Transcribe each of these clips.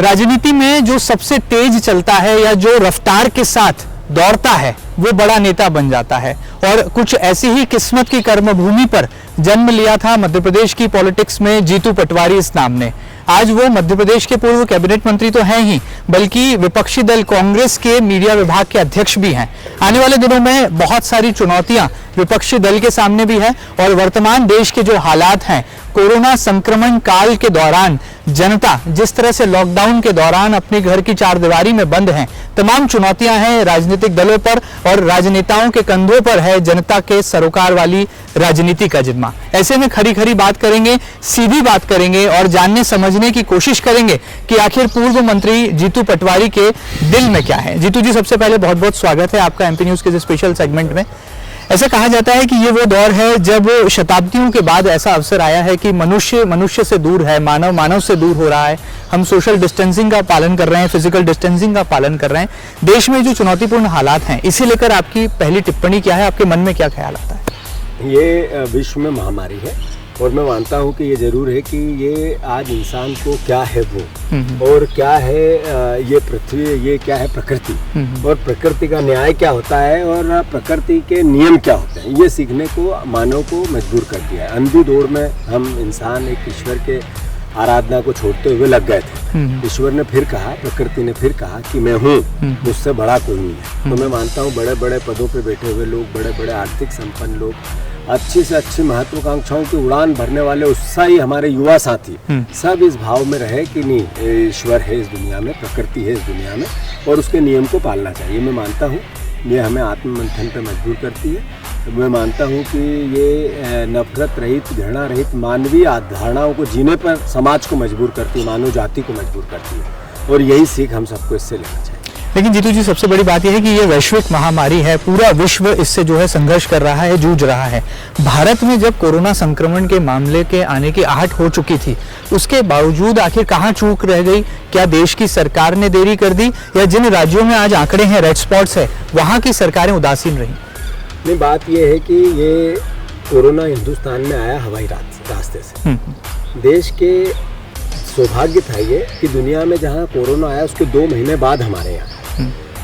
राजनीति में जो सबसे तेज चलता है या जो रफ्तार के साथ दौड़ता है वो बड़ा नेता बन जाता है। और कुछ ऐसी ही किस्मत की कर्मभूमि पर जन्म लिया था मध्य प्रदेश की पॉलिटिक्स में जीतू पटवारी इस नाम ने। आज वो मध्य प्रदेश के पूर्व कैबिनेट मंत्री तो हैं ही, बल्कि विपक्षी दल कांग्रेस के मीडिया विभाग के अध्यक्ष भी हैं। आने वाले दिनों में बहुत सारी चुनौतियां विपक्षी दल के सामने भी है और वर्तमान देश के जो हालात हैं, कोरोना संक्रमण काल के दौरान जनता जिस तरह से लॉकडाउन के दौरान अपने घर की चारदीवारी में बंद है, तमाम चुनौतियां हैं राजनीतिक दलों पर और राजनेताओं के कंधों पर है जनता के सरोकार वाली राजनीति का जिम्मा। ऐसे में खरी खरी बात करेंगे, सीधी बात करेंगे और जानने समझने की कोशिश करेंगे कि आखिर पूर्व मंत्री जीतू पटवारी के दिल में क्या है। जीतू जी, सबसे पहले बहुत बहुत स्वागत है आपका एमपी न्यूज के स्पेशल सेगमेंट में। ऐसा कहा जाता है कि ये वो दौर है जब शताब्दियों के बाद ऐसा अवसर आया है कि मनुष्य मनुष्य से दूर है, मानव मानव से दूर हो रहा है। हम सोशल डिस्टेंसिंग का पालन कर रहे हैं, फिजिकल डिस्टेंसिंग का पालन कर रहे हैं। देश में जो चुनौतीपूर्ण हालात हैं, इसे लेकर आपकी पहली टिप्पणी क्या है, आपके मन में क्या ख्याल आता है? ये विश्व में महामारी है और मैं मानता हूँ कि ये जरूर है कि ये आज इंसान को क्या है वो और क्या है ये पृथ्वी, ये क्या है प्रकृति और प्रकृति का न्याय क्या होता है और प्रकृति के नियम क्या होते हैं, ये सीखने को मानव को मजबूर कर दिया है। अंधी दौड़ में हम इंसान एक ईश्वर के आराधना को छोड़ते हुए लग गए थे। ईश्वर ने फिर कहा, प्रकृति ने फिर कहा कि मैं हूँ, मुझसे बड़ा कोई नहीं है। तो मैं मानता हूँ बड़े बड़े पदों पे बैठे हुए लोग, बड़े बड़े आर्थिक संपन्न लोग, अच्छी से अच्छी महत्वाकांक्षाओं की उड़ान भरने वाले उत्साही हमारे युवा साथी, सब इस भाव में रहे कि नहीं, ईश्वर है इस दुनिया में, प्रकृति है इस दुनिया में और उसके नियम को पालना चाहिए। मैं मानता हूँ ये हमें आत्ममंथन पर मजबूर करती है। मैं मानता हूँ कि ये नफरत रहित, घृणा रहित मानवीय धारणाओं को जीने पर समाज को मजबूर करती है, मानव जाति को मजबूर करती है और यही सीख हम सबको इससे लेना चाहिए। लेकिन जीतू जी, सबसे बड़ी बात यह है कि ये वैश्विक महामारी है, पूरा विश्व इससे जो है संघर्ष कर रहा है, जूझ रहा है। भारत में जब कोरोना संक्रमण के मामले के आने की आहट हो चुकी थी, उसके बावजूद आखिर कहाँ चूक रह गई? क्या देश की सरकार ने देरी कर दी या जिन राज्यों में आज आंकड़े हैं, रेड स्पॉट्स है, वहाँ की सरकारें उदासीन रही? नहीं, बात यह है कि ये कोरोना हिंदुस्तान में आया हवाई रास्ते से। देश के सौभाग्य था ये कि दुनिया में जहाँ कोरोना आया उसके 2 महीने बाद हमारे यहाँ,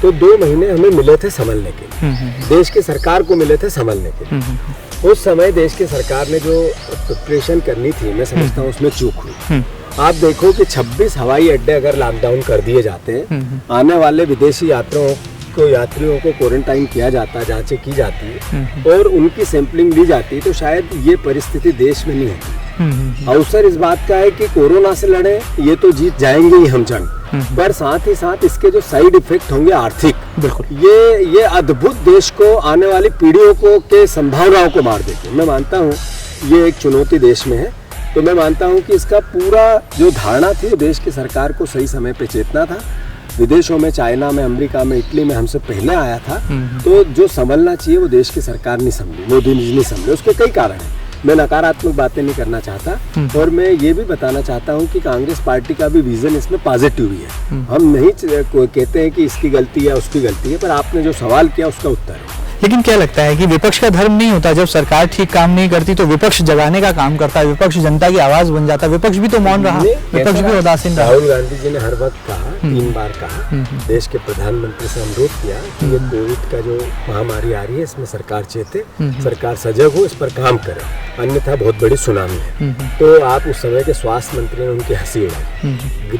तो 2 महीने हमें मिले थे संभलने के लिए, देश की सरकार को मिले थे संभलने के लिए। उस समय देश की सरकार ने जो प्रिपरेशन करनी थी, मैं समझता हूँ उसमें चूक हुई। आप देखो कि 26 हवाई अड्डे अगर लॉकडाउन कर दिए जाते हैं, आने वाले विदेशी यात्रियों को क्वारंटाइन किया जाता, जांचें की जाती है और उनकी सैंपलिंग ली जाती, तो शायद ये परिस्थिति देश में नहीं होती। अवसर इस बात का है कि कोरोना से लड़े, ये तो जीत जाएंगे ही हम जंग, पर साथ ही साथ इसके जो साइड इफेक्ट होंगे आर्थिक, बिल्कुल ये अद्भुत देश को, आने वाली पीढ़ियों को के संभावनाओं को मार देते। मैं मानता हूँ ये एक चुनौती देश में है, तो मैं मानता हूँ कि इसका पूरा जो धारणा थी वो देश की सरकार को सही समय पे चेतना था। विदेशों में, चाइना में, अमेरिका में, इटली में हमसे पहले आया था, तो जो संभलना चाहिए वो देश की सरकार नहीं संभली, मोदी जी नहीं संभले। उसके कई कारण हैं, मैं नकारात्मक बातें नहीं करना चाहता और मैं ये भी बताना चाहता हूँ कि कांग्रेस पार्टी का भी विजन इसमें पॉजिटिव ही है। हम नहीं कहते हैं कि इसकी गलती है उसकी गलती है, पर आपने जो सवाल किया उसका उत्तर है। लेकिन क्या लगता है कि विपक्ष का धर्म नहीं होता, जब सरकार ठीक काम नहीं करती तो विपक्ष जगाने का काम करता है, विपक्ष जनता की आवाज बन जाता है। विपक्ष भी तो मौन रहा, विपक्ष भी उदासीन रहा। राहुल गांधी जी ने हर वक्त कहा, 3 बार कहा, देश के प्रधानमंत्री से अनुरोध किया कि ये कोविड का जो महामारी आ रही है इसमें सरकार चेते, सरकार सजग हो, इस पर काम करे, अन्यथा बहुत बड़ी सुनामी है। तो आप उस समय के स्वास्थ्य मंत्री ने उनकी हंसी उड़ाई,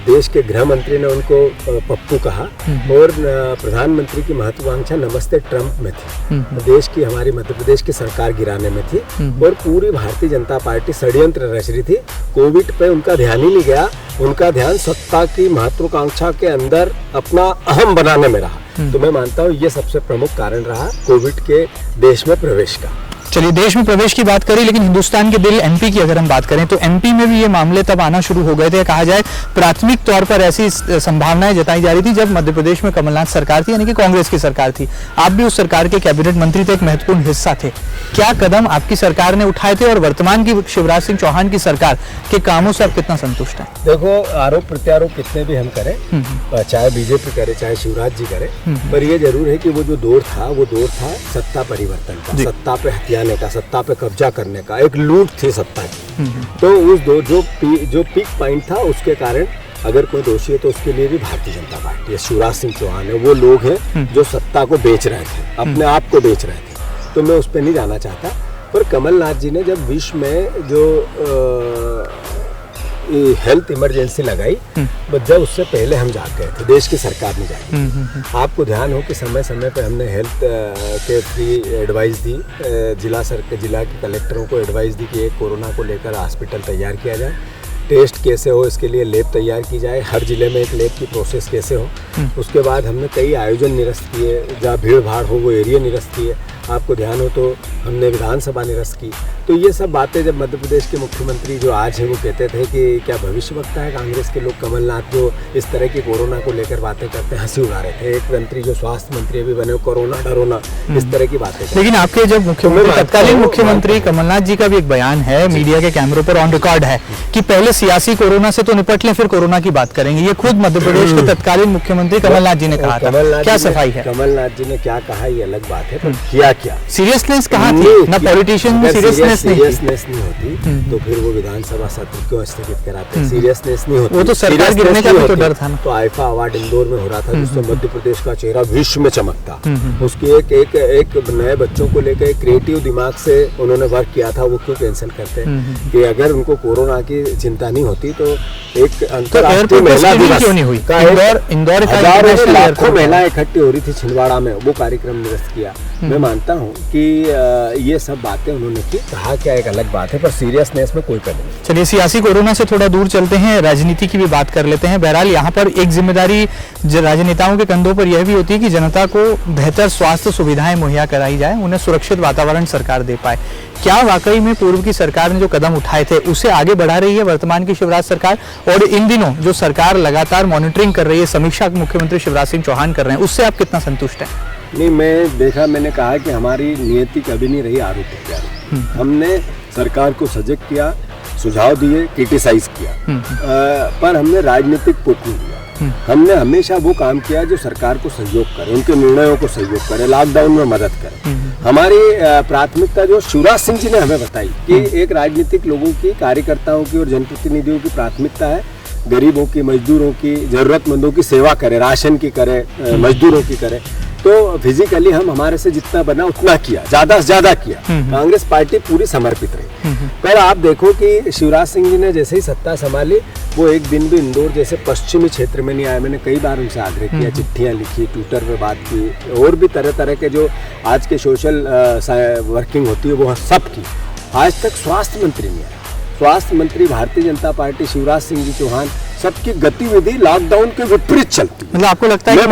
देश के गृह मंत्री ने उनको पप्पू कहा और प्रधानमंत्री की महत्वाकांक्षा नमस्ते ट्रंप में थी, देश की, हमारी मध्य प्रदेश की सरकार गिराने में थी और पूरी भारतीय जनता पार्टी षड्यंत्र रच रही थी। कोविड पे उनका ध्यान ही नहीं गया, उनका ध्यान सत्ता की महत्वाकांक्षा के अंदर अपना अहम बनाने में रहा। तो मैं मानता हूँ ये सबसे प्रमुख कारण रहा कोविड के देश में प्रवेश का। चलिए, देश में प्रवेश की बात करें, लेकिन हिंदुस्तान के दिल एमपी की अगर हम बात करें तो एमपी में भी ये मामले तब आना शुरू हो गए थे। कहा जाए प्राथमिक तौर पर ऐसी संभावनाएं जताई जा रही थी जब मध्य प्रदेश में कमलनाथ सरकार थी, यानी कि कांग्रेस की सरकार थी। आप भी उस सरकार के कैबिनेट मंत्री थे, एक महत्वपूर्ण हिस्सा थे। क्या कदम आपकी सरकार ने उठाए थे और वर्तमान की शिवराज सिंह चौहान की सरकार के कामों से आप कितना संतुष्ट हैं? देखो, आरोप प्रत्यारोप कितने भी हम करें, चाहे बीजेपी करे चाहे शिवराज जी करे, पर ये जरूर है कि वो जो दौर था सत्ता परिवर्तन का, सत्ता पे हथियार का, सत्ता पे कब्जा करने का, एक लूट थी सत्ता की। तो उस जो पीक पॉइंट था उसके कारण अगर कोई दोषी है तो उसके लिए भी भारतीय जनता पार्टी है, शिवराज सिंह चौहान है, वो लोग हैं जो सत्ता को बेच रहे थे, अपने आप को बेच रहे थे। तो मैं उस पर नहीं जाना चाहता। पर कमलनाथ जी ने जब विश्व में जो हेल्थ इमरजेंसी लगाई, जब उससे पहले हम जाग गए थे, देश की सरकार ने जागी। आपको ध्यान हो कि समय समय पे हमने हेल्थ के फ्री एडवाइस दी, जिला के कलेक्टरों को एडवाइस दी कि एक कोरोना को लेकर हॉस्पिटल तैयार किया जाए, टेस्ट कैसे हो इसके लिए लैब तैयार की जाए, हर जिले में एक लैब की प्रोसेस कैसे हो। उसके बाद हमने कई आयोजन निरस्त किए, जहाँ भीड़ भाड़ हो वो एरिया निरस्त किए। आपको ध्यान हो तो हमने विधानसभा निरस्त की। तो ये सब बातें जब मध्य प्रदेश के मुख्यमंत्री जो आज हैं वो कहते थे कि क्या भविष्य वक्ता है कांग्रेस के लोग, कमलनाथ जो इस तरह की कोरोना को लेकर बातें करते हैं, हंसी उड़ा रहे थे। एक मंत्री जो स्वास्थ्य मंत्री अभी बने, कोरोना डरोना इस तरह की बातें। लेकिन आपके जब मुख्यमंत्री तत्कालीन मुख्यमंत्री कमलनाथ जी का भी एक बयान है, मीडिया के कैमरों पर ऑन रिकॉर्ड है कि पहले सियासी कोरोना से तो निपट लें फिर कोरोना की बात करेंगे। ये खुद मध्य प्रदेश के तत्कालीन मुख्यमंत्री कमलनाथ जी ने कहा था। क्या सफाई है? कमलनाथ जी ने क्या कहा ये अलग बात है, पर किया क्या? सीरियसनेस कहाँ थी? ना पॉलिटिशियन में सीरियसनेस नहीं होती तो फिर वो विधानसभा सत्र क्यों स्थगित कराते हैं? सीरियसनेस नहीं होती, वो तो सरकार गिरने का भी तो डर था ना। तो आईफा अवार्ड इंदौर में हो रहा था जिससे मध्य प्रदेश का चेहरा विश्व में चमकता। उसकी एक नए बच्चों को लेकर क्रिएटिव दिमाग से उन्होंने वर्क किया था, वो क्यों कैंसिल करते हैं? कि अगर उनको कोरोना की चिंता नहीं होती तो एक अंतर्राष्ट्रीय महिला दिवस का इंदौर हजारों लाखों महिलाएं इकट्ठी हो रही थी छिंदवाड़ा में, वो कार्यक्रम निरस्त किया। मैं मानता हूँ कि ये सब बातें उन्होंने की, कहा क्या एक अलग बात है, पर सीरियसनेस में कोई कमी नहीं। चलिए सियासी कोरोना से थोड़ा दूर चलते हैं, राजनीति की भी बात कर लेते हैं। बहरहाल यहाँ पर एक जिम्मेदारी राजनेताओं के कंधों पर यह भी होती है कि जनता को बेहतर स्वास्थ्य सुविधाएं मुहैया कराई जाए, उन्हें सुरक्षित वातावरण सरकार दे पाए। क्या वाकई में पूर्व की सरकार ने जो कदम उठाए थे उसे आगे बढ़ा रही है वर्तमान की शिवराज सरकार? और इन दिनों जो सरकार लगातार मॉनिटरिंग कर रही है, समीक्षा मुख्यमंत्री शिवराज सिंह चौहान कर रहे हैं, उससे आप कितना संतुष्ट हैं? नहीं, मैंने कहा कि हमारी नियति कभी नहीं रही आरोप प्रत्यारोप। हमने सरकार को सजग किया, सुझाव दिए, क्रिटिसाइज किया, पर हमने राजनीतिक पुट नहीं दिया। हमने हमेशा वो काम किया जो सरकार को सहयोग करे, उनके निर्णयों को सहयोग करे, लॉकडाउन में मदद करे। हमारी प्राथमिकता जो शिवराज सिंह जी ने हमें बताई कि एक राजनीतिक लोगों की, कार्यकर्ताओं की और जनप्रतिनिधियों की प्राथमिकता है गरीबों की, मजदूरों की, जरूरतमंदों की सेवा करे, राशन की करे, मजदूरों की करे। तो फिजिकली हम हमारे से जितना बना उतना किया, ज्यादा से ज्यादा किया। कांग्रेस पार्टी पूरी समर्पित रही। पर आप देखो कि शिवराज सिंह जी ने जैसे ही सत्ता संभाली, वो एक दिन भी इंदौर जैसे पश्चिमी क्षेत्र में नहीं आए। मैंने कई बार उनसे आग्रह किया, चिट्ठियां लिखी, ट्विटर पे बात की, और भी तरह तरह के जो आज के सोशल वर्किंग होती है वो सब की। आज तक स्वास्थ्य मंत्री नहीं आया। स्वास्थ्य मंत्री भारतीय जनता पार्टी शिवराज सिंह जी चौहान, सबकी गतिविधि लॉकडाउन के विपरीत चलती है। मतलब आपको लगता है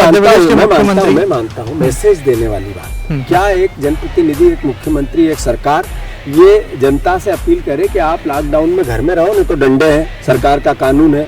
मैं मानता हूँ मैसेज देने वाली बात। क्या एक जनप्रतिनिधि, एक मुख्यमंत्री, एक सरकार ये जनता से अपील करे कि आप लॉकडाउन में घर में रहो, नहीं तो डंडे हैं, सरकार का कानून है,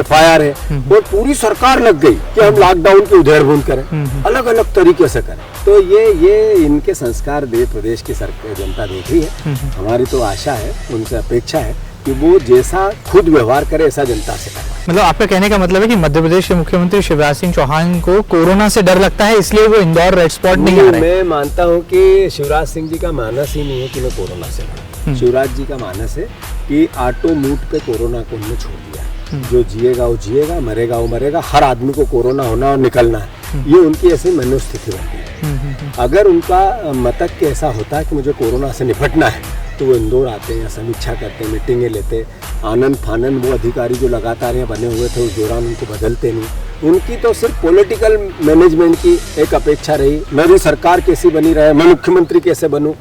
FIR है, और पूरी सरकार लग गई कि हम लॉकडाउन की उधेड़-बुन करें, अलग अलग तरीके से करें। तो ये इनके संस्कार प्रदेश की सरकार जनता देख रही है। हमारी तो आशा है, उनसे अपेक्षा है कि वो जैसा खुद व्यवहार करे ऐसा जनता से करे। मतलब आपका कहने का मतलब है कि मध्य प्रदेश के मुख्यमंत्री शिवराज सिंह चौहान को कोरोना से डर लगता है, इसलिए वो इंदौर रेड स्पॉट नहीं आ रहे। मैं मानता हूं कि शिवराज सिंह जी का मानस ही नहीं है कि मैं कोरोना से डरूं। शिवराज जी का मानस है कि ऑटो मूड पे कोरोना को उन्होंने छोड़ दिया। जो जिएगा वो जिएगा, मरेगा वो मरेगा, हर आदमी को कोरोना होना और निकलना है, ये उनकी ऐसी मनोस्थिति बनती है। अगर उनका मतक के ऐसा होता है कि मुझे कोरोना से निपटना है, तो वो इंदौर आते हैं, समीक्षा करते हैं, मीटिंगें लेते, आनंद फानन वो अधिकारी जो लगातार यहाँ बने हुए थे उस दौरान उनको बदलते नहीं। उनकी तो सिर्फ पॉलिटिकल मैनेजमेंट की एक अपेक्षा रही, मेरी सरकार कैसी बनी रहे, मैं मुख्यमंत्री कैसे बनूं।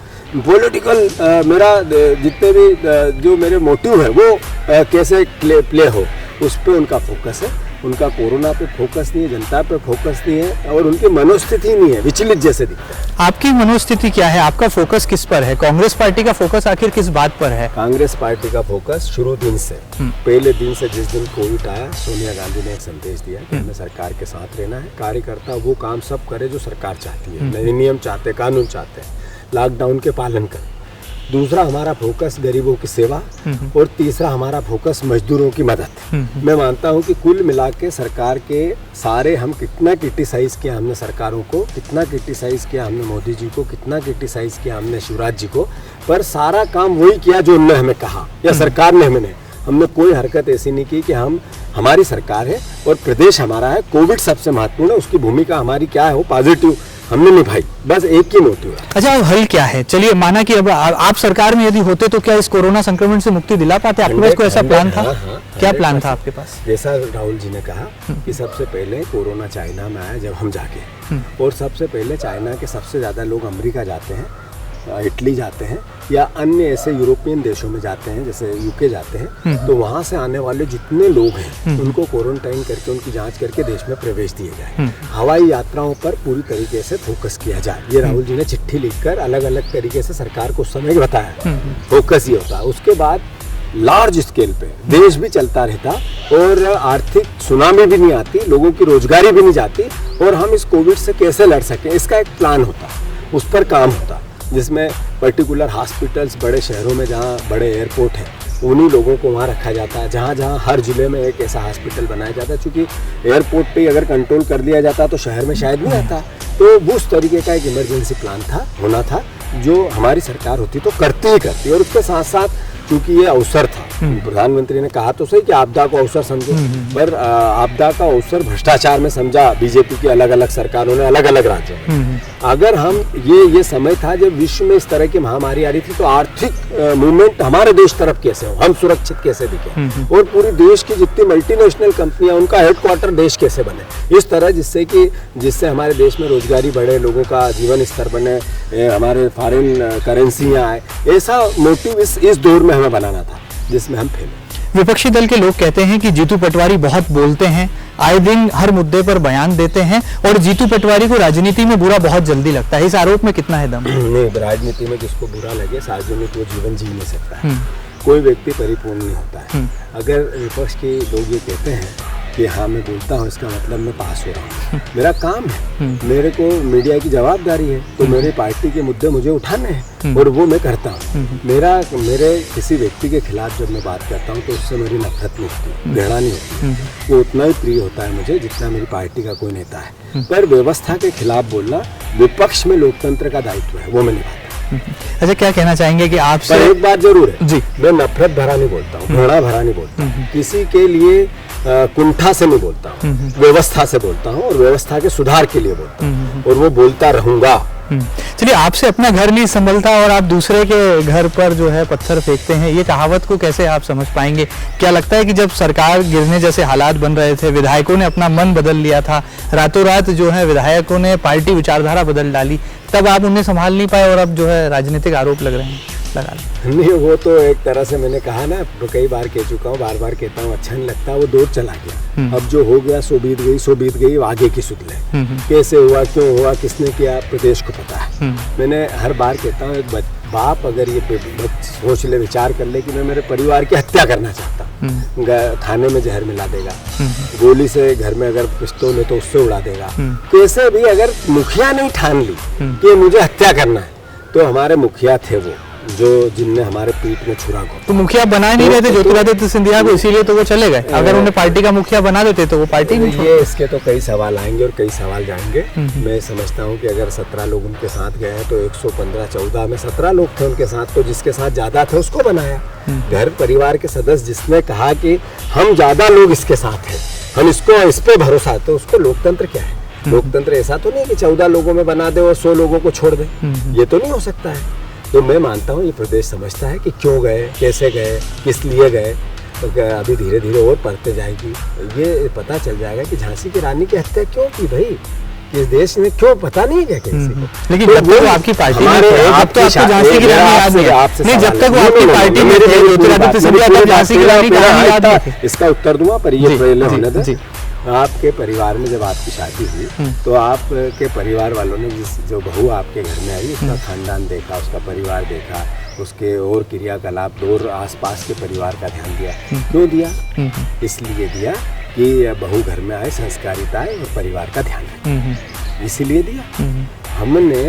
पॉलिटिकल मेरा जितने भी जो मेरे मोटिव है वो कैसे प्ले हो, उस पर उनका फोकस है। उनका कोरोना पे फोकस नहीं है, जनता पे फोकस नहीं है, और उनकी मनोस्थिति नहीं है, विचलित जैसे दिखता है। आपकी मनोस्थिति क्या है? आपका फोकस किस पर है? कांग्रेस पार्टी का फोकस आखिर किस बात पर है? कांग्रेस पार्टी का फोकस शुरू दिन से, पहले दिन से, जिस दिन कोविड आया, सोनिया गांधी ने एक संदेश दिया कि हमें सरकार के साथ रहना है, कार्यकर्ता वो काम सब करे जो सरकार चाहती है, नए नियम चाहते हैं, कानून चाहते हैं, लॉकडाउन के पालन करें। दूसरा हमारा फोकस गरीबों की सेवा, और तीसरा हमारा फोकस मजदूरों की मदद। मैं मानता हूं कि कुल मिला के सरकार के सारे, हम कितना क्रिटिसाइज किया हमने सरकारों को, कितना क्रिटिसाइज किया हमने मोदी जी को, कितना क्रिटिसाइज किया हमने शिवराज जी को, पर सारा काम वही किया जो उन्होंने हमें कहा या सरकार ने हमने कोई हरकत ऐसी नहीं की कि हम हमारी सरकार है और प्रदेश हमारा है। कोविड सबसे महत्वपूर्ण है, उसकी भूमिका हमारी क्या है वो पॉजिटिव हमने निभाई, बस एक ही मोटिव है। अच्छा, अब हल क्या है? चलिए माना कि अब आप सरकार में यदि होते तो क्या इस कोरोना संक्रमण से मुक्ति दिला पाते? आपके पास कोई ऐसा प्लान था? क्या प्लान था आपके पास? जैसा राहुल जी ने कहा कि सबसे पहले कोरोना चाइना में आया जब हम जाके, और सबसे पहले चाइना के सबसे ज़्यादा लोग अमेरिका जाते हैं, इटली जाते हैं या अन्य ऐसे यूरोपियन देशों में जाते हैं, जैसे यूके जाते हैं, तो वहाँ से आने वाले जितने लोग हैं उनको क्वारंटाइन करके उनकी जांच करके देश में प्रवेश दिए जाए। हवाई यात्राओं पर पूरी तरीके से फोकस किया जाए। ये राहुल जी ने चिट्ठी लिखकर अलग अलग तरीके से सरकार को उस समय बताया, फोकस ये होता है। उसके बाद लार्ज स्केल पे देश भी चलता रहता और आर्थिक सुनामी भी नहीं आती, लोगों की रोजगारी भी नहीं जाती, और हम इस कोविड से कैसे लड़ सकें इसका एक प्लान होता, उस पर काम होता, जिसमें पर्टिकुलर हॉस्पिटल्स बड़े शहरों में जहाँ बड़े एयरपोर्ट हैं उन्हीं लोगों को वहाँ रखा जाता है। जहाँ जहाँ हर जिले में एक ऐसा हॉस्पिटल बनाया जाता है, क्योंकि एयरपोर्ट पे अगर कंट्रोल कर लिया जाता तो शहर में शायद नहीं आता। तो वो उस तरीके का एक इमरजेंसी प्लान था, होना था, जो हमारी सरकार होती तो करती। और उसके साथ साथ क्योंकि ये अवसर था, प्रधानमंत्री ने कहा तो सही कि आपदा को अवसर समझो, पर आपदा का अवसर भ्रष्टाचार में समझा बीजेपी की अलग अलग सरकारों ने अलग अलग राज्यों में। अगर हम ये समय था जब विश्व में इस तरह की महामारी आ रही थी, तो आर्थिक मूवमेंट हमारे देश तरफ कैसे हो, हम सुरक्षित कैसे दिखे, और पूरी देश की जितनी मल्टीनेशनल कंपनियां उनका हेडक्वार्टर देश कैसे बने, इस तरह जिससे हमारे देश में रोजगारी बढ़े, लोगों का जीवन स्तर बने, हमारे फॉरेन करेंसियाँ आए, ऐसा मोटिव इस दौर में हमें बनाना था, जिसमें हम फेल। विपक्षी दल के लोग कहते हैं कि जीतू पटवारी बहुत बोलते हैं, आए दिन हर मुद्दे पर बयान देते हैं, और जीतू पटवारी को राजनीति में बुरा बहुत जल्दी लगता है। इस आरोप में कितना है दम? नहीं, राजनीति में जिसको बुरा लगे, सार्वजनिक वो जीवन जी नहीं सकता है। कोई व्यक्ति परिपूर्ण नहीं होता है। अगर विपक्ष के लोग ये कहते हैं कि हाँ मैं बोलता हूँ, इसका मतलब मैं पास हो रहा हूँ, मेरा काम है, मेरे को मीडिया की जवाबदारी है, तो मेरे पार्टी के मुद्दे मुझे उठाने हैं और वो मैं करता हूँ। मेरे किसी व्यक्ति के खिलाफ जब मैं बात करता हूँ तो उससे मेरी नफरत नहीं होती, घृणा नहीं होती, वो उतना ही प्रिय होता है मुझे जितना मेरी पार्टी का कोई नेता है। पर व्यवस्था के खिलाफ बोलना विपक्ष में लोकतंत्र का दायित्व है, वो मैं निभाता हूँ। अच्छा, क्या कहना चाहेंगे कि आपसे? एक बात जरूर है जी, मैं नफरत भरा नहीं बोलता हूँ, घृणा भरा नहीं बोलता हूँ, किसी के लिए कुंठा से नहीं बोलता हूँ, व्यवस्था से बोलता हूँ और व्यवस्था के सुधार के लिए बोलता हूँ, और वो बोलता रहूंगा। चलिए, आपसे अपना घर नहीं संभलता और आप दूसरे के घर पर जो है पत्थर फेंकते हैं, ये कहावत को कैसे आप समझ पाएंगे? क्या लगता है कि जब सरकार गिरने जैसे हालात बन रहे थे, विधायकों ने अपना मन बदल लिया था, रातों रात जो है विधायकों ने पार्टी विचारधारा बदल डाली, तब आप उन्हें संभाल नहीं पाए और अब जो है राजनीतिक आरोप लग रहे हैं? नहीं, वो तो एक तरह से मैंने कहा ना, तो कई बार कह चुका हूँ, बार बार कहता हूँ, अच्छा नहीं लगता, वो दौर चला गया। अब जो हो गया सो बीत गई, आगे की सुध ले, कैसे हुआ, क्यों हुआ, किसने किया, प्रदेश को पता है। मैंने हर बार कहता हूँ, एक बाप अगर ये सोच ले, विचार कर ले कि मैं मेरे परिवार की हत्या करना चाहता हूँ, खाने में जहर मिला देगा, गोली से घर में अगर पिस्तौल है तो उससे उड़ा देगा, कैसे भी अगर मुखिया नहीं ठान ली कि मुझे हत्या करना है, तो हमारे मुखिया थे वो जिनने हमारे पीठ में छुरा घोंपा। तो मुखिया बना नहीं रहे थे ज्योतिरादित्य सिंधिया को, इसीलिए तो वो चले गए। अगर उन्हें पार्टी का मुखिया बना देते तो वो पार्टी नहीं छोड़ते। ये इसके तो कई सवाल आएंगे और कई सवाल जाएंगे। मैं समझता हूँ कि अगर 17 लोग उनके साथ गए हैं तो 115-14 में 17 लोग थे उनके साथ, तो जिसके साथ ज्यादा थे उसको बनाया। घर परिवार के सदस्य जिसने कहा कि हम ज्यादा लोग इसके साथ हैं, हम इस पे भरोसा है, तो उसको लोकतंत्र क्या है? लोकतंत्र ऐसा तो नहीं कि 14 लोगों में बना दे और 100 लोगों को छोड़ दे, ये तो नहीं हो सकता है। तो मैं मानता हूँ ये प्रदेश समझता है कि क्यों गए, कैसे गए, किस लिए गए, तो अभी धीरे धीरे और बढ़ते जाएगी, ये पता चल जाएगा कि झांसी की रानी की हत्या क्यों की भाई, इस देश में क्यों, पता नहीं है क्या किसी को। लेकिन जब तक आपकी पार्टी में थे, जब तक आपको झांसी की रानी याद नहीं, जब तक वो आपकी पार्टी में थे, ज्योतिरादित्य सिंधिया तक झांसी की रानी याद नहीं। इसका उत्तर दूंगा, पर ये पहले होने दे। आपके परिवार में जब आपकी शादी हुई तो आपके परिवार वालों ने जो बहू आपके घर में आई, उसका खानदान देखा, उसका परिवार देखा, उसके और क्रियाकलाप और आसपास के परिवार का ध्यान दिया। क्यों दिया? इसलिए दिया कि बहू घर में आए, संस्कारिता आए और परिवार का ध्यान रखे, इसीलिए दिया। हमने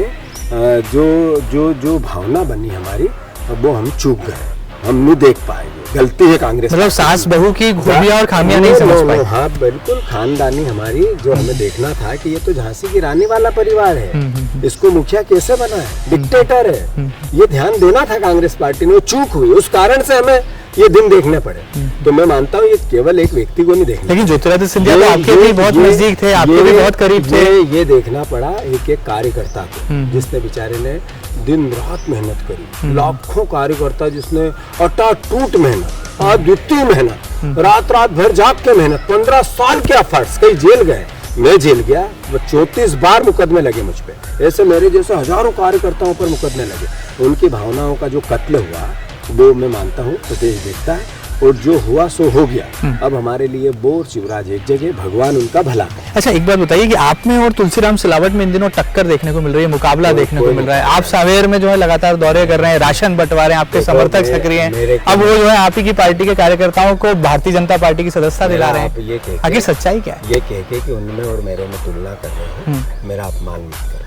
जो भावना बनी हमारी, वो हम चूक गए, हम नहीं देख पाएंगे, गलती है कांग्रेस। मतलब सास बहू की खूबियां और खामियां नहीं समझ पाए। हाँ बिल्कुल, खानदानी हमारी जो हमें देखना था कि ये तो झांसी की रानी वाला परिवार है, इसको मुखिया कैसे बना है, डिक्टेटर है, ये ध्यान देना था कांग्रेस पार्टी ने, वो चूक हुई। उस कारण से हमें ये दिन देखने पड़े। तो मैं मानता हूँ ये केवल एक व्यक्ति को नहीं देखना, लेकिन ज्योतिरादित्य सिंधिया तो आपके भी बहुत नजदीक थे, आपके भी बहुत करीब थे। ये देखना पड़ा एक एक कार्यकर्ता को, जिसने बेचारे ने दिन रात मेहनत करी, लाखों कार्यकर्ता जिसने अटाटूट मेहनत, अद्वितीय मेहनत, रात रात भर जाग के मेहनत, 15 साल के एफर्ट्स, कई जेल गए, मैं जेल गया, वो 34 बार मुकदमे लगे मुझ पे, ऐसे मेरे जैसे हजारों कार्यकर्ताओं पर मुकदमे लगे। उनकी भावनाओं का जो कत्ल हुआ वो मैं मानता हूँ प्रदेश देखता है, और जो हुआ सो हो गया। अब हमारे लिए बोर शिवराज एक जगह, भगवान उनका भला करे। अच्छा, एक बात बताइए कि आप में और तुलसीराम सिलावट में इन दिनों टक्कर देखने को मिल रही है, मुकाबला देखने को मिल रहा है। आप सावेर में जो है लगातार दौरे कर रहे हैं, राशन बंटवारे, आपके समर्थक सक्रिय हैं, अब वो जो है आप ही की पार्टी के कार्यकर्ताओं को भारतीय जनता पार्टी की सदस्यता दिला रहे हैं। आखिर सच्चाई क्या है? ये कह के कि उनमें और मेरे में तुलना कर रहे हो, मेरा अपमान मत करो।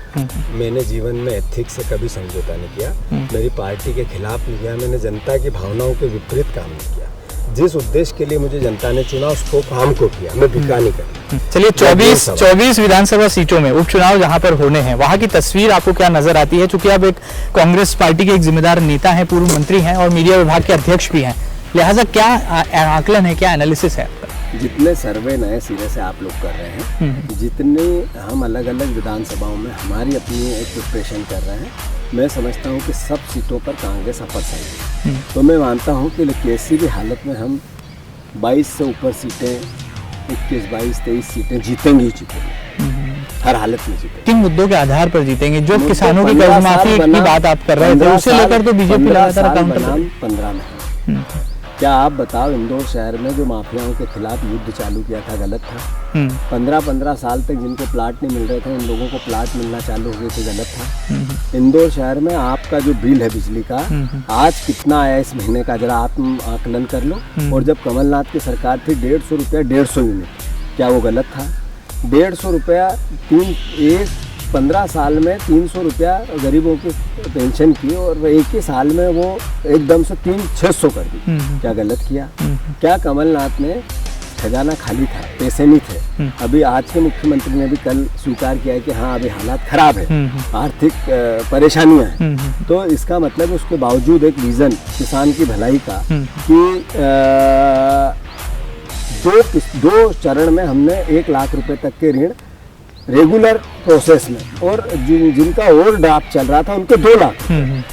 मैंने जीवन में एथिक्स से कभी समझौता नहीं किया, मेरी पार्टी के खिलाफ नहीं किया, मैंने जनता की भावनाओं के विपरीत काम नहीं किया। जिस उद्देश्य के लिए मुझे जनता ने चुना उसको काम को किया, मैं भिका नहीं कर। चलिए, 24 विधानसभा सीटों में उपचुनाव जहां पर होने हैं, वहां की तस्वीर आपको क्या नजर आती है? चूंकि आप एक कांग्रेस पार्टी के एक जिम्मेदार नेता हैं, पूर्व मंत्री हैं और मीडिया विभाग के अध्यक्ष भी हैं, लिहाजा क्या आकलन है, क्या एनालिसिस है आपका? जितने सर्वे नए सिरे से आप लोग कर रहे हैं, जितने हम अलग अलग विधानसभाओं में हमारी अपनी एक प्रिपरेशन कर रहे हैं, मैं समझता हूं कि सब सीटों पर कांग्रेस अपर साइड है। तो मैं मानता हूं कि किसी भी हालत में हम 22 से ऊपर सीटें, 21, 22, 23 सीटें जीतेंगे ही जीतेंगे, हर हालत में जीतेंगे। किन मुद्दों के आधार पर जीतेंगे? जो किसानों की कर्जमाफी की बात आप कर रहे थे, उसे लेकर तो बीजेपी लगातार काउंटर। 15 में क्या आप बताओ, इंदौर शहर में जो माफियाओं के खिलाफ युद्ध चालू किया था, गलत था? 15 साल तक जिनको प्लाट नहीं मिल रहे थे, इन लोगों को प्लाट मिलना चालू हो गए थे, गलत था? इंदौर शहर में आपका जो बिल है बिजली का, आज कितना आया इस महीने का, जरा आप आकलन कर लो। और जब कमलनाथ की सरकार थी 150 रुपया 150 यूनिट, क्या वो गलत था? 150 रुपया 15 साल में 300 रुपया गरीबों की पेंशन की, और एक ही साल में वो एकदम से 600 कर दी, क्या गलत किया? क्या कमलनाथ ने खजाना खाली था, पैसे नहीं थे? अभी आज के मुख्यमंत्री ने भी कल स्वीकार किया है कि हाँ अभी हालात खराब है, आर्थिक परेशानियां हैं। तो इसका मतलब उसके बावजूद एक विजन किसान की भलाई का कि दो चरण में हमने 1 लाख रुपए तक के ऋण रेगुलर प्रोसेस में, और जिनका ओवर ड्राफ्ट चल रहा था उनको 2 लाख,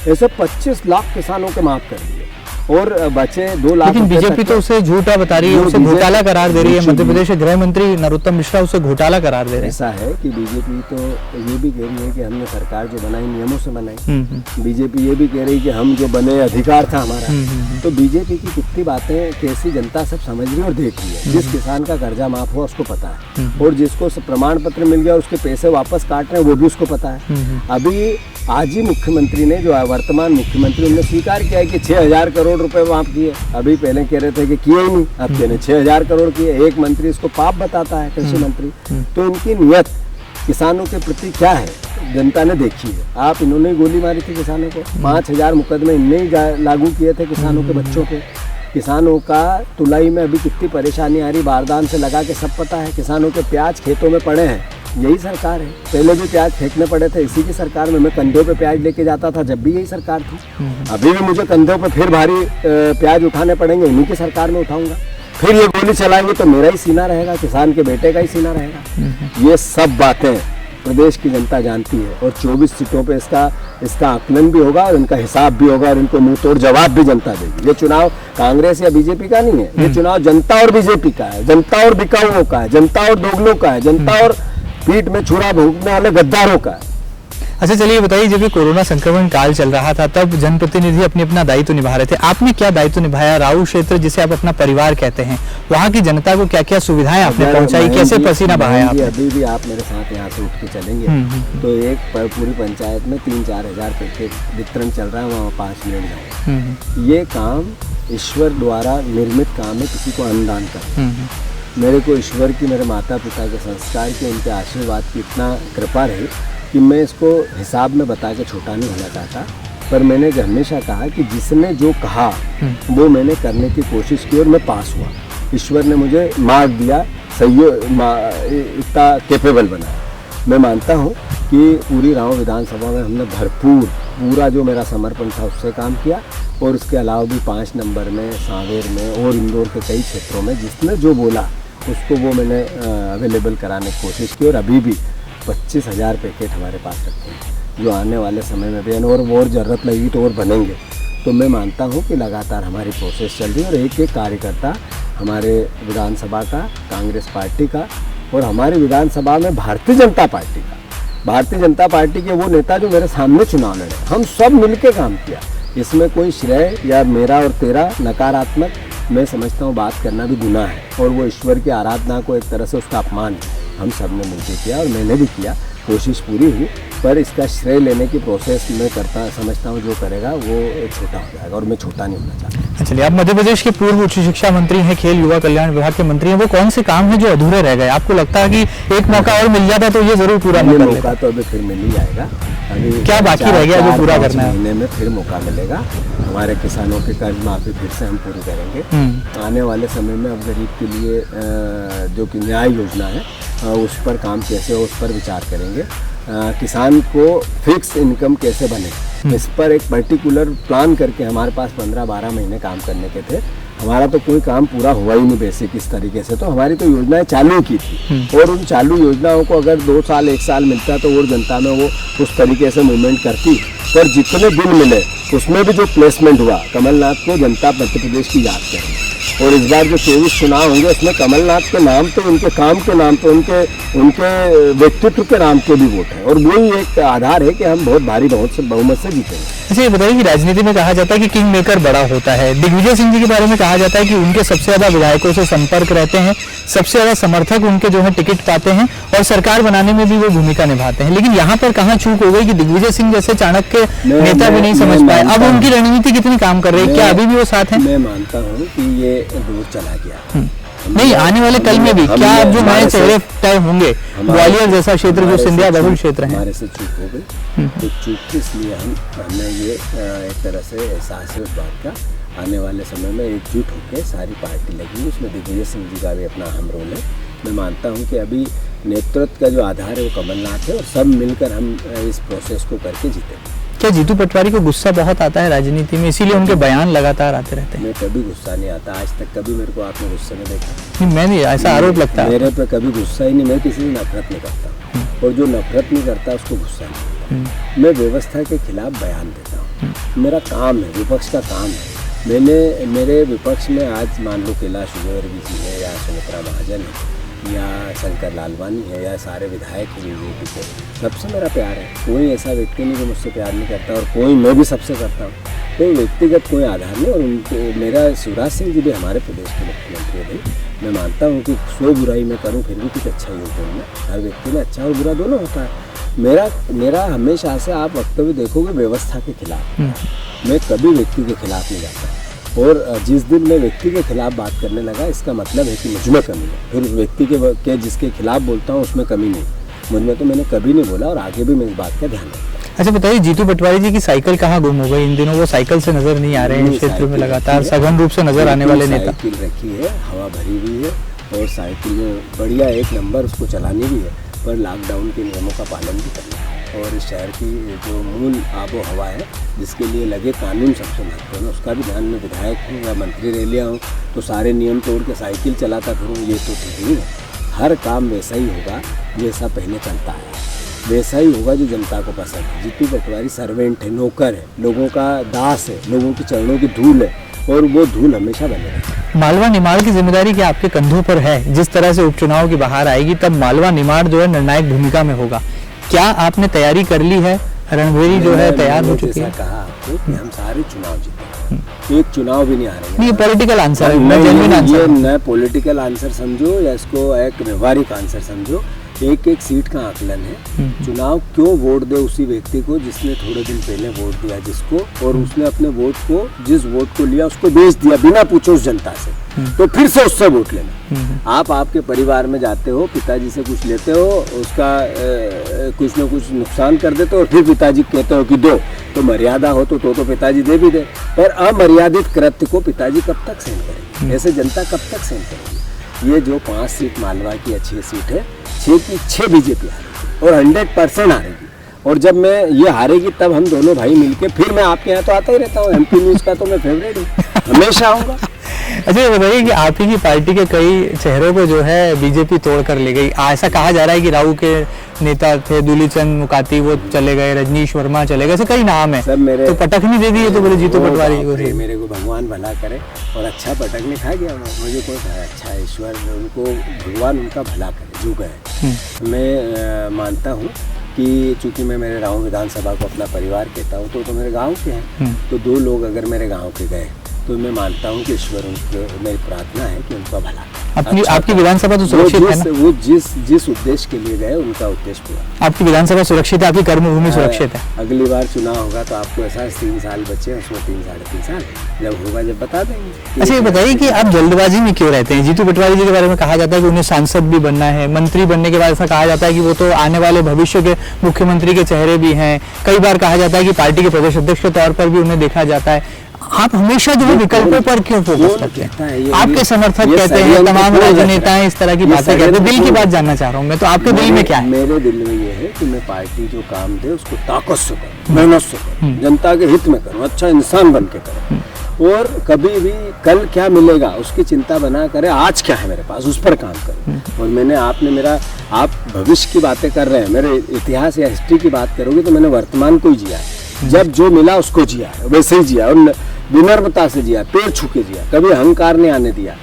ऐसे 25 लाख किसानों के माफ कर दिए, और बचे 2 लाख। लेकिन बीजेपी तो उसे झूठा बता रही है, उसे घोटाला करार दे रही है। मध्य प्रदेश के गृह मंत्री नरोत्तम मिश्रा उसे घोटाला करार दे रहे हैं। ऐसा है कि बीजेपी तो ये भी कह रही है कि हमने सरकार जो बनाई नियमों से बनाई, बीजेपी ये भी कह रही कि हम जो बने अधिकार था हमारा। तो बीजेपी की कितनी बातें कैसी जनता सब समझ रही है और देख रही है। जिस किसान का कर्जा माफ हुआ उसको पता है, और जिसको प्रमाण पत्र मिल गया उसके पैसे वापस काट रहे हैं वो भी उसको पता है। अभी आज ही मुख्यमंत्री ने, जो वर्तमान मुख्यमंत्री, उन्होंने स्वीकार किया है कि 6000 करोड़ रुपए माफ किए। अभी पहले कह रहे थे कि किए ही नहीं, अब कह रहे 6000 करोड़ किए। एक मंत्री इसको पाप बताता है, कृषि मंत्री। तो इनकी नियत किसानों के प्रति क्या है जनता ने देखी है। आप इन्होंने गोली मारी थी किसानों को, 5000 मुकदमे इनने ही लागू किए थे किसानों के बच्चों पे। किसानों का तुलाई में अभी कितनी परेशानी आ रही, बारदान से लगा के सब पता है। किसानों के प्याज खेतों में पड़े हैं, यही सरकार है। पहले भी प्याज फेंकने पड़े थे इसी की सरकार में, मैं कंधों पे प्याज लेके जाता था जब भी यही सरकार थी। अभी भी मुझे कंधों पे फिर भारी प्याज उठाने पड़ेंगे, इन्हीं की सरकार में उठाऊंगा। फिर ये गोली चलाएंगे तो मेरा ही सीना रहेगा, किसान के बेटे का ही सीना रहेगा। ये सब बातें प्रदेश की जनता जानती है, और 24 सीटों पे इसका आकलन भी होगा और इनका हिसाब भी होगा, और इनको मुंह तोड़ जवाब भी जनता देगी। ये चुनाव कांग्रेस या बीजेपी का नहीं है, ये चुनाव जनता और बीजेपी का है, जनता और बिकाऊओं का है, जनता और दोगलों का है, जनता और पीठ में छुरा भोंकने वाले गद्दारों का है। अच्छा, चलिए बताइए, जब ये कोरोना संक्रमण काल चल रहा था तब जनप्रतिनिधि अपना दायित्व निभा रहे थे, आपने क्या दायित्व निभाया? राऊ क्षेत्र जिसे आप अपना परिवार कहते हैं, वहाँ की जनता को क्या क्या सुविधाएं आपने पहुंचाई, कैसे पसीना बहाया आपने? अभी भी आप मेरे साथ यहाँ से उठ के चलेंगे तो एक पूरी पंचायत में 3-4 हजार पैकेट वितरण चल रहा है, वहाँ 5 मिनट जाए। ये काम ईश्वर द्वारा निर्मित काम है, किसी को अनुदान कर। मेरे को ईश्वर की, मेरे माता पिता के संस्कार के, उनके आशीर्वाद की इतना कृपा रही कि मैं इसको हिसाब में बता के छोटा नहीं होना चाहता। पर मैंने हमेशा कहा कि जिसने जो कहा वो मैंने करने की कोशिश की, और मैं पास हुआ। ईश्वर ने मुझे मार्ग दिया, इतना कैपेबल बनाया। मैं मानता हूँ कि पूरी राव विधानसभा में हमने भरपूर पूरा जो मेरा समर्पण था उससे काम किया, और उसके अलावा भी 5 नंबर में, सांवेर में और इंदौर के कई क्षेत्रों में जिसने जो बोला उसको वो मैंने अवेलेबल कराने की कोशिश की। और अभी भी 25,000 पैकेट हमारे पास रखे हैं जो आने वाले समय में भी, और ज़रूरत लगी तो और बनेंगे। तो मैं मानता हूँ कि लगातार हमारी प्रोसेस चल रही है और एक एक कार्यकर्ता हमारे विधानसभा का, कांग्रेस पार्टी का, और हमारी विधानसभा में भारतीय जनता पार्टी के वो नेता जो मेरे सामने चुनाव लड़े, हम सब मिलके काम किया। इसमें कोई श्रेय या मेरा और तेरा नकारात्मक मैं समझता हूँ बात करना भी गुनाह है, और वो ईश्वर की आराधना को एक तरह से उसका अपमान है। हम सब ने मिलकर किया और मैंने भी किया, कोशिश पूरी हुई, पर इसका श्रेय लेने की प्रोसेस मैं समझता हूँ जो करेगा वो छोटा हो जाएगा, और मैं छोटा नहीं होना चाहता। चलिए, आप मध्य प्रदेश के पूर्व उच्च शिक्षा मंत्री हैं, खेल युवा कल्याण विभाग के मंत्री हैं, वो कौन से काम है जो अधूरे रह गए? आपको लगता है कि एक मौका और मिल जाता तो ये जरूर पूरा कर लेते? मौका तो अभी फिर मिल ही जाएगा। अभी क्या बाकी रह गया जो पूरा करना है? महीने में फिर मौका मिलेगा। हमारे किसानों की कर्ज माफी फिर से हम पूरी करेंगे। आने वाले समय में अब गरीब के लिए जो कि न्याय योजना है उस पर काम कैसे हो उस पर विचार करेंगे। किसान को फिक्स इनकम कैसे बने इस पर एक पर्टिकुलर प्लान करके हमारे पास 15-12 महीने काम करने के थे। हमारा तो कोई काम पूरा हुआ ही नहीं बेसिक इस तरीके से, तो हमारी तो योजनाएं चालू की थी, और उन चालू योजनाओं को अगर 2 साल 1 साल मिलता तो और जनता में वो उस तरीके से मूवमेंट करती। पर जितने दिन मिले उसमें भी जो प्लेसमेंट हुआ, कमलनाथ को जनता मध्य प्रदेश की याद करेगी। और इस बार जो 24 चुनाव होंगे उसमें कमलनाथ के नाम पे, उनके काम के नाम पे, उनके व्यक्तित्व के नाम पे भी वोट है, और वही एक आधार है कि हम बहुत भारी बहुमत से जीतेंगे। अच्छा, ये बताइए कि राजनीति में कहा जाता है कि किंग मेकर बड़ा होता है। दिग्विजय सिंह जी के बारे में कहा जाता है कि उनके सबसे ज्यादा विधायकों से संपर्क रहते हैं, सबसे ज्यादा समर्थक उनके जो है टिकट पाते हैं, और सरकार बनाने में भी वो भूमिका निभाते हैं। लेकिन यहाँ पर कहाँ चूक हो गई कि दिग्विजय सिंह जैसे चाणक्य नेता भी नहीं समझ पाए? अब उनकी रणनीति कितनी काम कर रही है? क्या अभी भी वो साथ है? मैं मानता हूँ कि ये दूर चला गया। नहीं, आने वाले कल में भी क्या अब जो नए चेहरे तय होंगे, ग्वालियर जैसा क्षेत्र जो सिंधिया बहुल क्षेत्र है, हमारे से चूक हो गई, तो चूक इसलिए हमें ये एक तरह से एहसास है उस बात का। आने वाले समय में एकजुट होकर सारी पार्टी लगी, उसमें दिग्विजय सिंह जी का भी अपना अहम रोल है। मैं मानता हूँ कि अभी नेतृत्व का जो आधार है वो कमलनाथ है, और सब मिलकर हम इस प्रोसेस को करके जीतेंगे। क्या जीतू पटवारी को गुस्सा बहुत आता है राजनीति में, इसीलिए उनके बयान लगातार आते रहते हैं? मैं कभी गुस्सा नहीं आता, आज तक कभी मेरे को आपने गुस्से में देखा नहीं? मैं नहीं, ऐसा आरोप लगता है मेरे पे कभी गुस्सा ही नहीं। मैं किसी से नफरत नहीं करता, और जो नफरत नहीं करता उसको गुस्सा नहीं आता। मैं व्यवस्था के खिलाफ बयान देता हूँ, मेरा काम है, विपक्ष का काम है। मेरे विपक्ष में आज मान लो कैलाश विजयवर्गीय जी है, या सुमित्रा महाजन है, या शंकर लालवानी है, या सारे विधायक हैं बीजेपी के, सबसे मेरा प्यार है। कोई ऐसा व्यक्ति नहीं जो मुझसे प्यार नहीं करता, और मैं भी सबसे करता हूँ। कोई व्यक्तिगत कोई आधार नहीं। और उनको मेरा शिवराज सिंह जी भी हमारे प्रदेश के मुख्यमंत्री थे। मैं मानता हूँ कि 100 बुराई मैं करूँ फिर भी कुछ अच्छा ही होगा। हर व्यक्ति में अच्छा और बुरा दोनों होता है। मेरा हमेशा से आप वक्तव्य देखोगे व्यवस्था के खिलाफ, मैं कभी व्यक्ति के खिलाफ नहीं जाता। और जिस दिन मैं व्यक्ति के खिलाफ बात करने लगा, इसका मतलब है कि मुझ में कमी है। फिर उस व्यक्ति के जिसके खिलाफ बोलता हूँ उसमें कमी नहीं, मुझ में तो मैंने कभी नहीं बोला, और आगे भी मैं इस बात का ध्यान रखता हूँ। अच्छा बताइए, जीतू पटवारी जी की साइकिल कहाँ गुम हो गई? इन दिनों वो साइकिल से नजर नहीं आ रहे हैं क्षेत्र में, लगातार सघन रूप से नजर आने वाले नेता। साइकिल रखी है, हवा भरी हुई है, और साइकिल में बढ़िया 1 नंबर उसको चलानी भी है, पर लॉकडाउन के नियमों का पालन भी करना है। और इस शहर की जो मूल आबो हवा है जिसके लिए लगे कानून सबसे महत्वपूर्ण है, उसका भी ध्यान में विधायक हूँ या मंत्री रह लिया हूँ तो सारे नियम तोड़ के साइकिल चलाता फिरूँ, ये तो ठीक नहीं है। हर काम वैसा ही होगा जैसा पहले चलता है, वैसा ही होगा जो जनता को पसंद है। जीतू पटवारी सर्वेंट है, नौकर है, लोगों का दास है, लोगों के चरणों की धूल है, और वो धूल हमेशा बने रहेगी। मालवा निमाड़ की जिम्मेदारी क्या आपके कंधों पर है? जिस तरह से उपचुनाव की बहार आएगी तब मालवा निमाड़ जो है निर्णायक भूमिका में होगा। क्या आपने तैयारी कर ली है? रणभेरी जो है तैयार हो चुकी है? कहा आपको कि हम सारे चुनाव जीते, एक चुनाव भी नहीं हारेंगे। ये पॉलिटिकल आंसर है, ये न पॉलिटिकल आंसर समझो या इसको एक व्यवहारिक आंसर समझो। एक सीट का आकलन है। चुनाव क्यों वोट दे उसी व्यक्ति को जिसने थोड़े दिन पहले वोट दिया जिसको, और उसने अपने वोट को, जिस वोट को लिया उसको बेच दिया बिना पूछे उस जनता से, तो फिर से उससे वोट लेना। आप आपके परिवार में जाते हो, पिताजी से कुछ लेते हो, उसका कुछ न कुछ नुकसान कर देते हो, और फिर पिताजी कहते हो कि दो, तो मर्यादा हो तो पिताजी दे भी दे, पर अमर्यादित कृत्य को पिताजी कब तक सहन करेंगे? ऐसे जनता कब तक सहन करेगी? ये जो 5 सीट मालवा की अच्छी सीट है, 6 की 6 बीजेपी हारेगी। और 100% हारेगी। और जब मैं ये हारेगी तब हम दोनों भाई मिलके, फिर मैं आपके यहाँ तो आता ही रहता हूँ, MP न्यूज़ का तो मैं फेवरेट हूँ, हमेशा आऊँगा। अच्छा ये बताइए कि आप ही की पार्टी के कई चेहरों को जो है बीजेपी तोड़ कर ले गई। ऐसा कहा जा रहा है कि राऊ के नेता थे दूलीचंद मुकाती, वो चले गए, रजनीश वर्मा चले गए, ऐसे कई नाम है। सब मेरे तो पटखनी दे दी है तो बोले जीतू पटवारी को। मेरे को भगवान भला करे और अच्छा पटकने खा गया मुझे कोई अच्छा, ईश्वर उनको, भगवान उनका भला करे जो गए। मैं मानता हूँ कि चूंकि मैं मेरे राऊ विधानसभा को अपना परिवार कहता हूँ, तो मेरे गांव के हैं, तो 2 लोग अगर मेरे गांव के गए तो मैं मानता हूँ कि ईश्वर उनको, मेरी प्रार्थना है कि उनका भला अपनी आपकी विधानसभा तो सुरक्षित है ना? वो जिस उद्देश्य के लिए गए उनका उद्देश्य पूरा। आपकी विधानसभा सुरक्षित है, आपकी कर्मभूमि सुरक्षित है। अगली बार चुनाव होगा तो आपको ऐसा 3 साल बचे, उसमें 3-3.5 साल जब होगा जब बता देंगे। अच्छा ये बताइए कि आप जल्दबाजी में क्यों रहते हैं? जीतू पटवारी जी के बारे में कहा जाता है कि उन्हें सांसद भी बनना है, मंत्री बनने के बाद ऐसा कहा जाता है कि वो तो आने वाले भविष्य के मुख्यमंत्री के चेहरे भी हैं। कई बार कहा जाता है कि पार्टी के प्रदेश अध्यक्ष के तौर पर भी उन्हें देखा जाता है। आप हमेशा जो है विकल्पों पर क्यों फोकस करते हैं? आपके समर्थक कहते हैं, तमाम राजनेता हैं, इस तरह की बातें कहते हैं। दिल की बात जानना चाह रहा हूँ मैं, तो आपके दिल में क्या है? मेरे दिल में ये है कि मैं पार्टी जो काम दे उसको ताकत से करूँ, मेहनत से करूँ, जनता के हित में करूँ, अच्छा इंसान बन के करूँ, और कभी भी कल क्या मिलेगा उसकी चिंता बना करे, आज क्या है मेरे पास उस पर काम करूँ। और मैंने, आपने मेरा, आप भविष्य की बातें कर रहे हैं, मेरे इतिहास या हिस्ट्री की बात करोगे तो मैंने वर्तमान को ही जिया है। जब जो मिला उसको जिया है, वैसे ही जिया, और विनम्रता से जिया, पैर छू के जिया, कभी अहंकार नहीं आने दिया।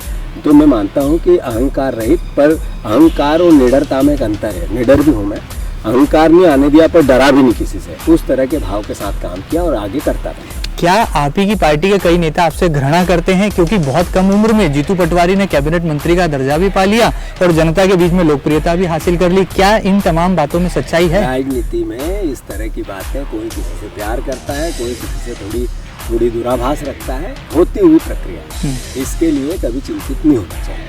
तो मैं मानता हूँ कि अहंकार रहित, पर अहंकार और निडरता में एक अंतर है। निडर भी हूँ मैं, अहंकार नहीं आने दिया पर डरा भी नहीं किसी से, उस तरह के भाव के साथ काम किया और आगे करता रहा। क्या आप ही की पार्टी के कई नेता आपसे घृणा करते हैं क्योंकि बहुत कम उम्र में जीतू पटवारी ने कैबिनेट मंत्री का दर्जा भी पा लिया और जनता के बीच में लोकप्रियता भी हासिल कर ली? क्या इन तमाम बातों में सच्चाई है? राजनीति में इस तरह की बात है, कोई किसी से प्यार करता है, कोई किसी से थोड़ी दूराभास रखता है, होती हुई प्रक्रिया। इसके लिए कभी चिंतित नहीं होना चाहिए।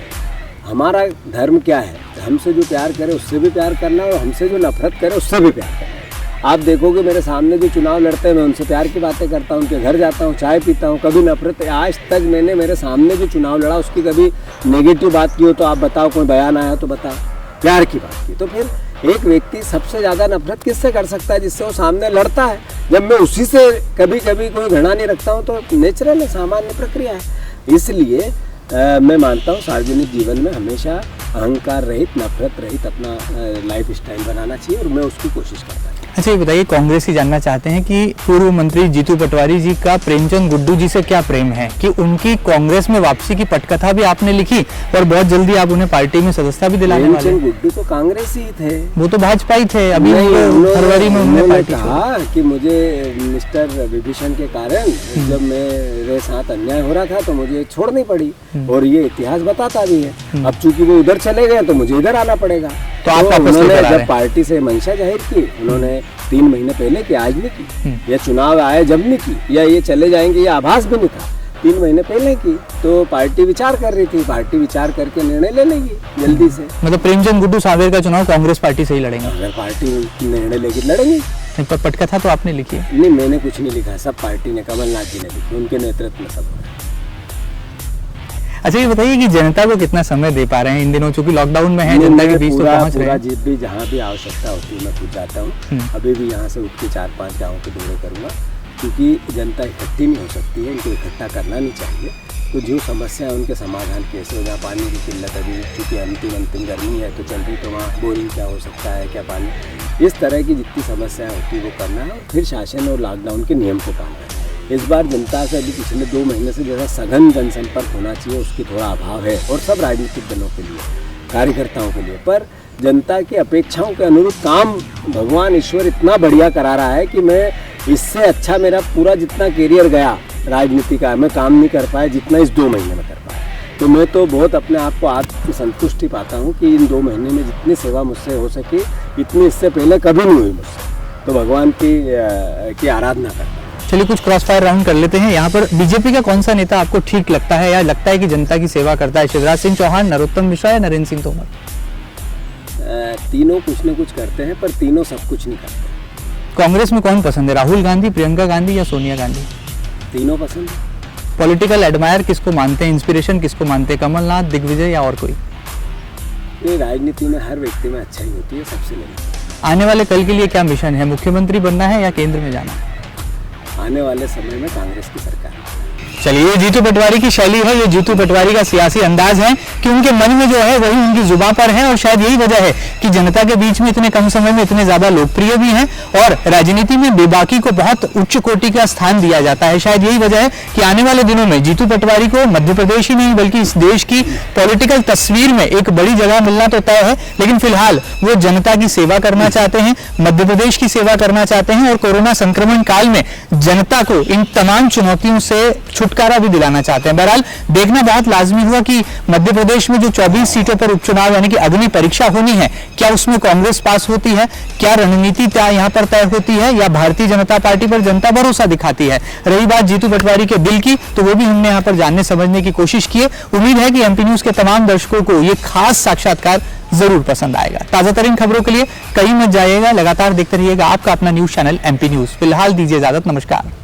हमारा धर्म क्या है? हमसे जो प्यार करे उससे भी प्यार करना, और हमसे जो नफरत करे उससे भी प्यार करना। आप देखोगे मेरे सामने जो चुनाव लड़ते हैं, मैं उनसे प्यार की बातें करता हूँ, उनके घर जाता हूँ, चाय पीता हूँ, कभी नफरत। आज तक मैंने मेरे सामने जो चुनाव लड़ा उसकी कभी नेगेटिव बात की हो तो आप बताओ, कोई बयान आया तो बताओ, प्यार की बात की। तो फिर एक व्यक्ति सबसे ज़्यादा नफरत किससे कर सकता है? जिससे वो सामने लड़ता है। जब मैं उसी से कभी कभी कोई घृणा नहीं रखता हूँ तो नेचुरल है, सामान्य प्रक्रिया है। इसलिए मैं मानता हूँ सार्वजनिक जीवन में हमेशा अहंकार रहित, नफरत रहित अपना लाइफ स्टाइल बनाना चाहिए, और मैं उसकी कोशिश करता हूँ। अच्छा ये बताइए, कांग्रेस ही जानना चाहते हैं कि पूर्व मंत्री जीतू पटवारी जी का प्रेमचंद गुड्डू जी से क्या प्रेम है कि उनकी कांग्रेस में वापसी की पटकथा भी आपने लिखी और बहुत जल्दी आप उन्हें पार्टी में सदस्यता भी दिलाने वाले हैं। गुड्डू तो कांग्रेस ही थे, वो तो भाजपा ही थे। अभी फरवरी में उन्होंने कहा कि मुझे मिस्टर विभीषण के कारण जब मेरे साथ अन्याय हो रहा था तो मुझे छोड़नी पड़ी, और ये इतिहास बताता भी है। अब चूंकि वो उधर चले गए तो मुझे इधर आना पड़ेगा। तो आप उन्होंने जब पार्टी से मंशा जाहिर की, उन्होंने 3 महीने पहले की, आज नहीं की, या चुनाव आए जब नहीं की, या ये चले जाएंगे ये आभास भी नहीं था, 3 महीने पहले की। तो पार्टी विचार कर रही थी, पार्टी विचार करके निर्णय ले लेगी जल्दी से। मतलब प्रेमचंद गुड्डू सांवेर का चुनाव कांग्रेस पार्टी से ही लड़ेंगे? अगर पार्टी निर्णय लेगी लड़ेंगी। पर पटकथा तो आपने लिखी है? नहीं, मैंने कुछ नहीं लिखा, सब पार्टी ने, कमलनाथ जी ने लिखी, उनके नेतृत्व में सब। अच्छा ये बताइए कि जनता को कितना समय दे पा रहे हैं इन दिनों, चूंकि लॉकडाउन में है, जनता के बीच तो पहुंच रहे हैं? जिस भी जहाँ भी आवश्यकता होती है मैं खुद जाता हूँ। अभी भी यहाँ से उठ के 4-5 गाँव के दौरे करूँगा, क्योंकि जनता इकट्ठी नहीं हो सकती है, इनको इकट्ठा करना नहीं चाहिए। तो जो समस्या है उनके समाधान कैसे हो, जहाँ पानी की किल्लत अभी क्योंकि अंतिम गर्मी है तो चल रही, तो वहाँ बोरिंग क्या हो सकता है, क्या पानी, इस तरह की जितनी समस्याएं होती है वो करना है, और फिर शासन और लॉकडाउन के नियम को पालना है। इस बार जनता से अभी पिछले 2 महीने से जैसा सघन जनसंपर्क होना चाहिए उसकी थोड़ा अभाव है, और सब राजनीतिक दलों के लिए, कार्यकर्ताओं के लिए। पर जनता की अपेक्षाओं के अनुरूप काम भगवान ईश्वर इतना बढ़िया करा रहा है कि मैं इससे अच्छा, मेरा पूरा जितना कैरियर गया राजनीति का, मैं काम नहीं कर पाया जितना इस 2 महीने में कर पाया। तो मैं तो बहुत अपने आप को आत्म संतुष्टि पाता हूँ कि इन 2 महीने में जितनी सेवा मुझसे हो सके इतनी इससे पहले कभी नहीं हुई मुझसे। तो भगवान की आराधना करता हूँ। चलिए कुछ क्रॉस फायर राउंड कर लेते हैं। यहाँ पर बीजेपी का कौन सा नेता आपको ठीक लगता है या लगता है कि जनता की सेवा करता है? शिवराज सिंह चौहान, नरोत्तम मिश्रा या नरेंद्र सिंह तोमर? तीनों कुछ न कुछ करते हैं, पर तीनों सब कुछ नहीं करते। कांग्रेस में कौन पसंद है, राहुल गांधी, प्रियंका गांधी या सोनिया गांधी? तीनों पसंद है। पॉलिटिकल एडमायर किसको मानते हैं, इंस्पिरेशन किसको मानते हैं, कमलनाथ, दिग्विजय या और कोई? ये राजनीति में हर व्यक्ति में अच्छा ही होती है, सबसे नहीं। आने वाले कल के लिए क्या मिशन है? मुख्यमंत्री बनना है या केंद्र में जाना है? आने वाले समय में कांग्रेस की सरकार। चलिए, ये जीतू पटवारी की शैली है, ये जीतू पटवारी का सियासी अंदाज है कि उनके मन में जो है वही उनकी जुबान पर है, और शायद यही वजह है कि जनता के बीच में इतने कम समय में इतने ज्यादा लोकप्रिय भी हैं और राजनीति में बेबाकी को बहुत उच्च कोटि का स्थान दिया जाता है। शायद यही वजह है कि आने वाले दिनों में जीतू पटवारी को मध्य प्रदेश ही नहीं बल्कि इस देश की पॉलिटिकल तस्वीर में एक बड़ी जगह मिलना तो तय है, लेकिन फिलहाल वो जनता की सेवा करना चाहते हैं, मध्य प्रदेश की सेवा करना चाहते हैं और कोरोना संक्रमण काल में जनता को इन तमाम चुनौतियों से छुटकारा भी दिलाना चाहते हैं। बहरहाल देखना बहुत लाजमी हुआ कि मध्य प्रदेश में जो 24 सीटों पर उपचुनाव यानी कि अग्नि परीक्षा होनी है, क्या उसमें कांग्रेस पास होती है, क्या रणनीति यहाँ पर तय होती है, या भारतीय जनता पार्टी पर जनता भरोसा दिखाती है। रही बात जीतू पटवारी के दिल की, तो वो भी हमने यहाँ पर जानने समझने की कोशिश की है। उम्मीद है कि एमपी न्यूज के तमाम दर्शकों को ये खास साक्षात्कार जरूर पसंद आएगा। ताजा तरीन खबरों के लिए कहीं मत जाइएगा, लगातार देखते रहिएगा आपका अपना न्यूज चैनल एमपी न्यूज। फिलहाल दीजिए इजाजत, नमस्कार।